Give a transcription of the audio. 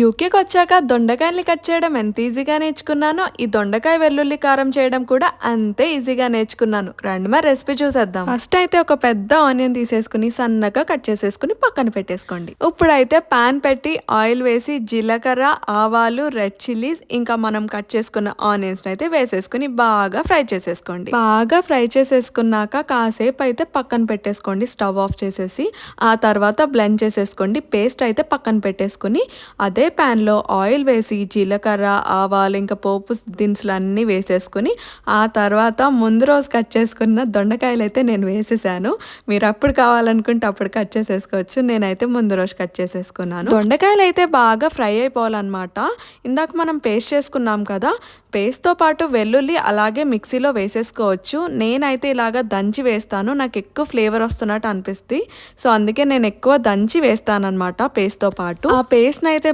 యూకేకొచ్చాక దొండకాయల్ని cut చేయడం ఎంత ఈజీగా నేర్చుకున్నానో, ఈ దొండకాయ వెల్లుల్లి కారం చేయడం కూడా అంతే ఈజీగా నేర్చుకున్నాను. రండి మరి రెసిపీ చూసేద్దాం. ఫస్ట్ అయితే ఒక పెద్ద ఆనియన్ తీసేసుకుని సన్నగా కట్ చేసేసుకుని పక్కన పెట్టేసుకోండి. ఇప్పుడైతే పాన్ పెట్టి ఆయిల్ వేసి జీలకర్ర, ఆవాలు, రెడ్ చిల్లీస్ ఇంకా మనం కట్ చేసుకున్న ఆనియన్స్ అయితే వేసేసుకుని బాగా ఫ్రై చేసేసుకోండి. బాగా ఫ్రై చేసేసుకున్నాక కాసేపు అయితే పక్కన పెట్టేసుకోండి స్టవ్ ఆఫ్ చేసేసి. ఆ తర్వాత బ్లెండ్ చేసేసుకోండి. పేస్ట్ అయితే పక్కన పెట్టేసుకుని అదే ప్యాన్లో ఆయిల్ వేసి జీలకర్ర, ఆవాలు ఇంకా పోపు దినుసులు అన్నీ వేసేసుకుని ఆ తర్వాత ముందు రోజు కట్ చేసుకున్న దొండకాయలు అయితే నేను వేసేసాను. మీరు అప్పుడు కావాలనుకుంటే అప్పుడు కట్ చేసేసుకోవచ్చు. నేనైతే ముందు రోజు కట్ చేసేసుకున్నాను. దొండకాయలు అయితే బాగా ఫ్రై అయిపోవాలన్నమాట. ఇందాక మనం పేస్ట్ చేసుకున్నాం కదా, పేస్ట్తో పాటు వెల్లుల్లి అలాగే మిక్సీలో వేసేసుకోవచ్చు. నేనైతే ఇలాగ దంచి వేస్తాను, నాకు ఎక్కువ ఫ్లేవర్ వస్తున్నట్టు అనిపిస్తుంది. సో అందుకే నేను ఎక్కువ దంచి వేస్తాను అనమాట పేస్ట్తో పాటు. ఆ పేస్ట్ని అయితే